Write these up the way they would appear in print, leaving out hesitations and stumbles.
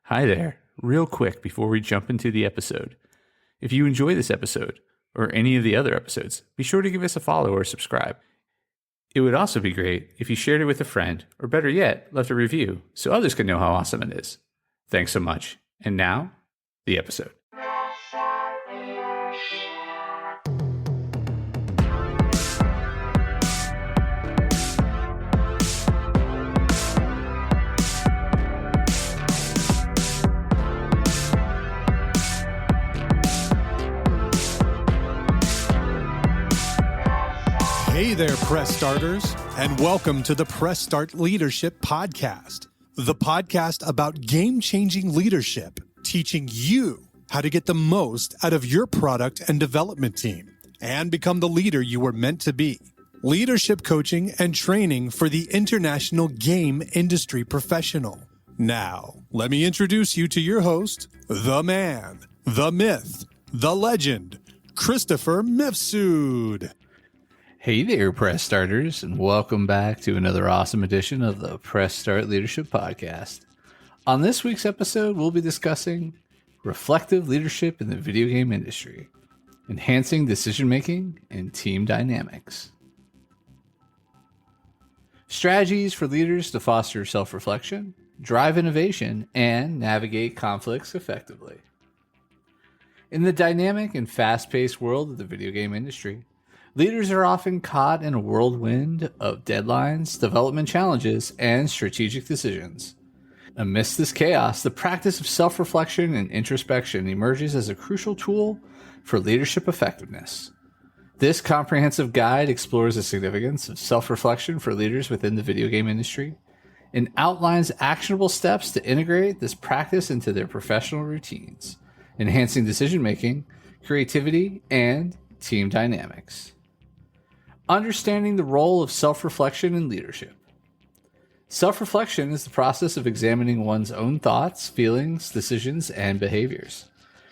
Hi there. Real quick before we jump into the episode. If you enjoy this episode, or any of the other episodes, be sure to give us a follow or subscribe. It would also be great if you shared it with a friend, or better yet, left a review so others can know how awesome it is. Thanks so much. And now, the episode. Hey there, Press Starters, and welcome to the Press Start Leadership Podcast, the podcast about game-changing leadership, teaching you how to get the most out of your product and development team and become the leader you were meant to be. Leadership coaching and training for the international game industry professional. Now, let me introduce you to your host, the man, the myth, the legend, Christopher Mifsud. Hey there, Press Starters, and welcome back to another awesome edition of the Press Start Leadership Podcast. On this week's episode, we'll be discussing reflective leadership in the video game industry, enhancing decision-making and team dynamics, strategies for leaders to foster self-reflection, drive innovation, and navigate conflicts effectively. In the dynamic and fast-paced world of the video game industry, leaders are often caught in a whirlwind of deadlines, development challenges, and strategic decisions. Amidst this chaos, the practice of self-reflection and introspection emerges as a crucial tool for leadership effectiveness. This comprehensive guide explores the significance of self-reflection for leaders within the video game industry and outlines actionable steps to integrate this practice into their professional routines, enhancing decision-making, creativity, and team dynamics. Understanding the role of self-reflection in leadership. Self-reflection is the process of examining one's own thoughts, feelings, decisions, and behaviors.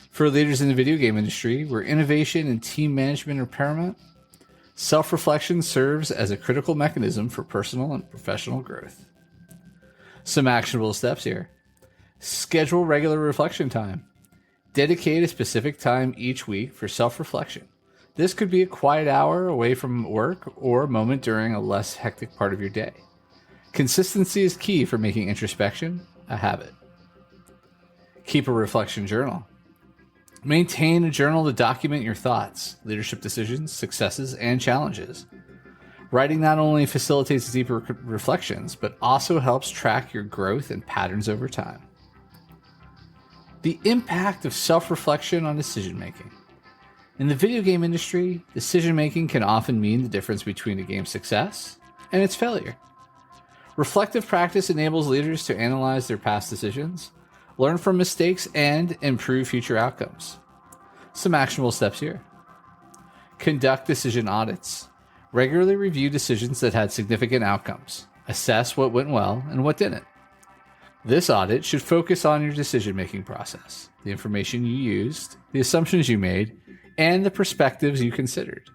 For leaders in the video game industry, where innovation and team management are paramount, self-reflection serves as a critical mechanism for personal and professional growth. Some actionable steps here. Schedule regular reflection time. Dedicate a specific time each week for self-reflection. This could be a quiet hour away from work or a moment during a less hectic part of your day. Consistency is key for making introspection a habit. Keep a reflection journal. Maintain a journal to document your thoughts, leadership decisions, successes, and challenges. Writing not only facilitates deeper reflections, but also helps track your growth and patterns over time. The impact of self-reflection on decision-making. In the video game industry, decision-making can often mean the difference between a game's success and its failure. Reflective practice enables leaders to analyze their past decisions, learn from mistakes, and improve future outcomes. Some actionable steps here. Conduct decision audits. Regularly review decisions that had significant outcomes. Assess what went well and what didn't. This audit should focus on your decision-making process, the information you used, the assumptions you made, and the perspectives you considered.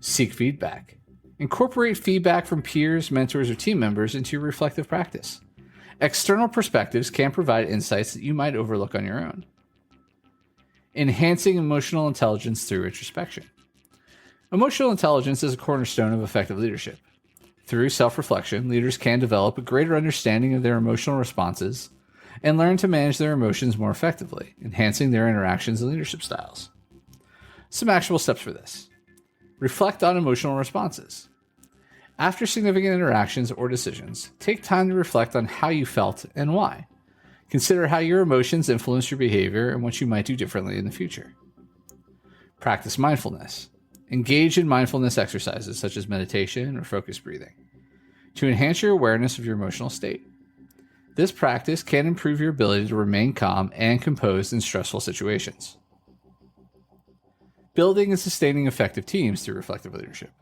Seek feedback. Incorporate feedback from peers, mentors, or team members into your reflective practice. External perspectives can provide insights that you might overlook on your own. Enhancing emotional intelligence through introspection. Emotional intelligence is a cornerstone of effective leadership. Through self-reflection, leaders can develop a greater understanding of their emotional responses and learn to manage their emotions more effectively, enhancing their interactions and leadership styles. Some actionable steps for this. Reflect on emotional responses. After significant interactions or decisions, take time to reflect on how you felt and why. Consider how your emotions influence your behavior and what you might do differently in the future. Practice mindfulness. Engage in mindfulness exercises such as meditation or focused breathing to enhance your awareness of your emotional state. This practice can improve your ability to remain calm and composed in stressful situations. Building and sustaining effective teams through reflective leadership.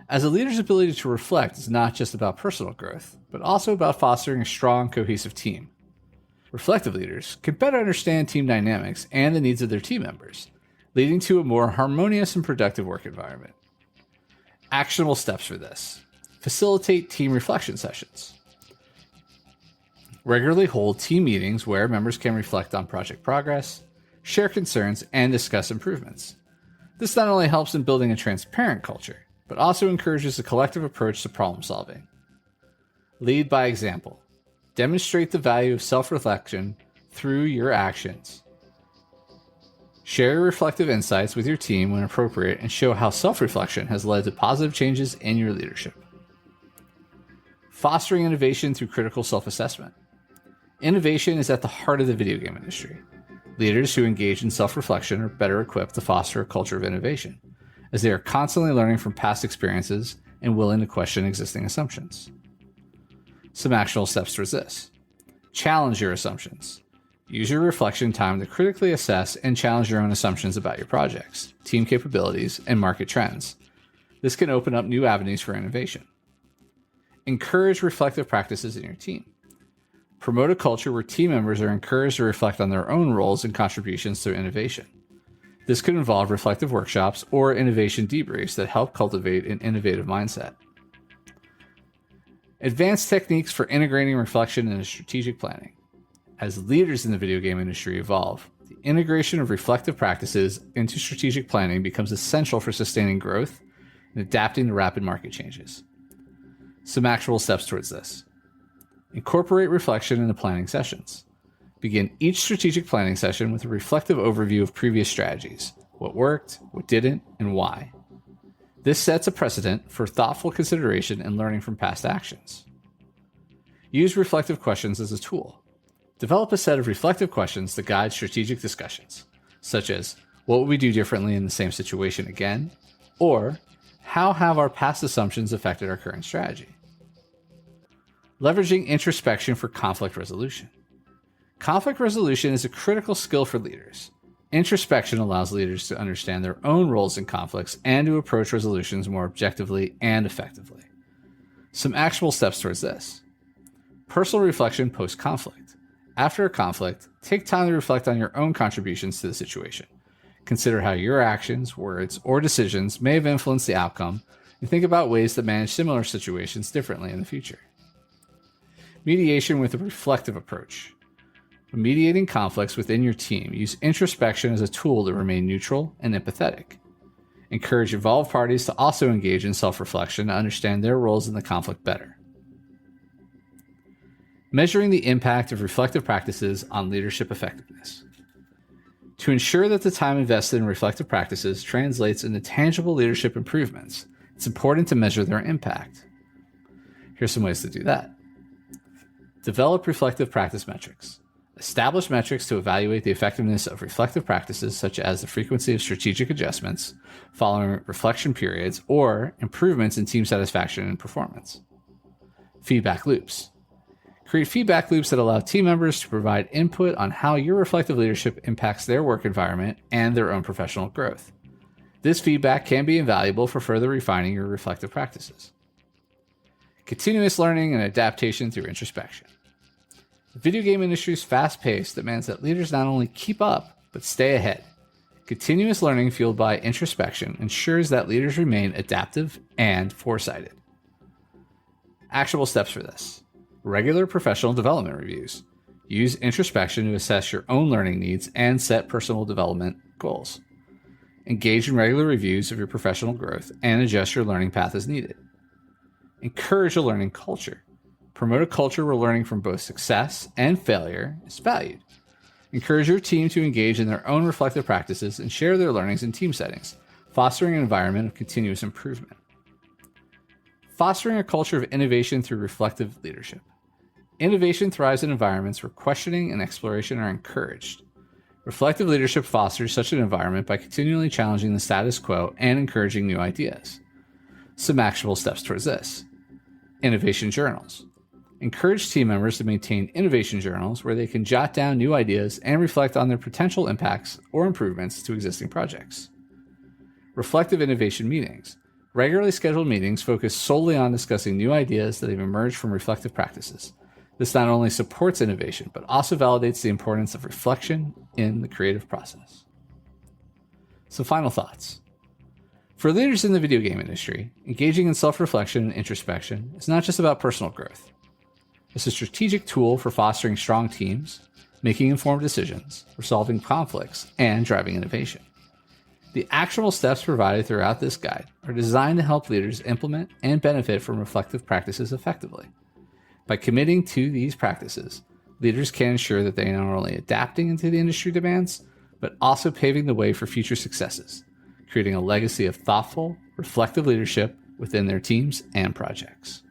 As a leader's ability to reflect is not just about personal growth, but also about fostering a strong, cohesive team. Reflective leaders can better understand team dynamics and the needs of their team members, leading to a more harmonious and productive work environment. Actionable steps for this. Facilitate team reflection sessions. Regularly hold team meetings where members can reflect on project progress, share concerns, and discuss improvements. This not only helps in building a transparent culture, but also encourages a collective approach to problem solving. Lead by example. Demonstrate the value of self-reflection through your actions. Share your reflective insights with your team when appropriate and show how self-reflection has led to positive changes in your leadership. Fostering innovation through critical self-assessment. Innovation is at the heart of the video game industry. Leaders who engage in self-reflection are better equipped to foster a culture of innovation, as they are constantly learning from past experiences and willing to question existing assumptions. Some actionable steps towards this. Challenge your assumptions. Use your reflection time to critically assess and challenge your own assumptions about your projects, team capabilities, and market trends. This can open up new avenues for innovation. Encourage reflective practices in your team. Promote a culture where team members are encouraged to reflect on their own roles and contributions to innovation. This could involve reflective workshops or innovation debriefs that help cultivate an innovative mindset. Advanced techniques for integrating reflection into strategic planning. As leaders in the video game industry evolve, the integration of reflective practices into strategic planning becomes essential for sustaining growth and adapting to rapid market changes. Some actual steps towards this. Incorporate reflection into planning sessions. Begin each strategic planning session with a reflective overview of previous strategies, what worked, what didn't, and why. This sets a precedent for thoughtful consideration and learning from past actions. Use reflective questions as a tool. Develop a set of reflective questions that guide strategic discussions, such as, what would we do differently in the same situation again? Or, how have our past assumptions affected our current strategy? Leveraging introspection for conflict resolution. Conflict resolution is a critical skill for leaders. Introspection allows leaders to understand their own roles in conflicts and to approach resolutions more objectively and effectively. Some actionable steps towards this. Personal reflection post-conflict. After a conflict, take time to reflect on your own contributions to the situation. Consider how your actions, words, or decisions may have influenced the outcome, and think about ways to manage similar situations differently in the future. Mediation with a reflective approach. When mediating conflicts within your team, use introspection as a tool to remain neutral and empathetic. Encourage involved parties to also engage in self-reflection to understand their roles in the conflict better. Measuring the impact of reflective practices on leadership effectiveness. To ensure that the time invested in reflective practices translates into tangible leadership improvements, it's important to measure their impact. Here's some ways to do that. Develop reflective practice metrics. Establish metrics to evaluate the effectiveness of reflective practices, such as the frequency of strategic adjustments following reflection periods or improvements in team satisfaction and performance. Feedback loops. Create feedback loops that allow team members to provide input on how your reflective leadership impacts their work environment and their own professional growth. This feedback can be invaluable for further refining your reflective practices. Continuous learning and adaptation through introspection. The video game industry's fast-paced demands that leaders not only keep up, but stay ahead. Continuous learning fueled by introspection ensures that leaders remain adaptive and foresighted. Actionable steps for this. Regular professional development reviews. Use introspection to assess your own learning needs and set personal development goals. Engage in regular reviews of your professional growth and adjust your learning path as needed. Encourage a learning culture. Promote a culture where learning from both success and failure is valued. Encourage your team to engage in their own reflective practices and share their learnings in team settings, fostering an environment of continuous improvement. Fostering a culture of innovation through reflective leadership. Innovation thrives in environments where questioning and exploration are encouraged. Reflective leadership fosters such an environment by continually challenging the status quo and encouraging new ideas. Some actionable steps towards this. Innovation journals. Encourage team members to maintain innovation journals where they can jot down new ideas and reflect on their potential impacts or improvements to existing projects. Reflective innovation meetings. Regularly scheduled meetings focus solely on discussing new ideas that have emerged from reflective practices. This not only supports innovation, but also validates the importance of reflection in the creative process. Some final thoughts. For leaders in the video game industry, engaging in self-reflection and introspection is not just about personal growth. It's a strategic tool for fostering strong teams, making informed decisions, resolving conflicts, and driving innovation. The actionable steps provided throughout this guide are designed to help leaders implement and benefit from reflective practices effectively. By committing to these practices, leaders can ensure that they are not only adapting into the industry demands, but also paving the way for future successes, creating a legacy of thoughtful, reflective leadership within their teams and projects.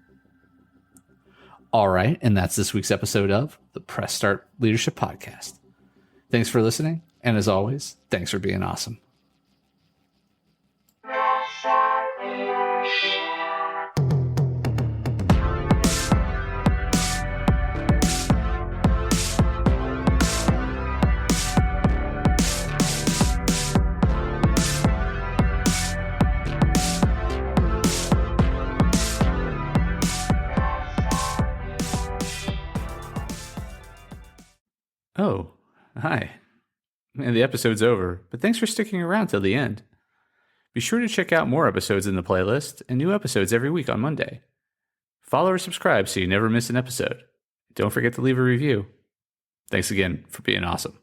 All right, and that's this week's episode of the Press Start Leadership Podcast. Thanks for listening, and as always, thanks for being awesome. Oh, hi. Man, the episode's over, but thanks for sticking around till the end. Be sure to check out more episodes in the playlist and new episodes every week on Monday. Follow or subscribe so you never miss an episode. Don't forget to leave a review. Thanks again for being awesome.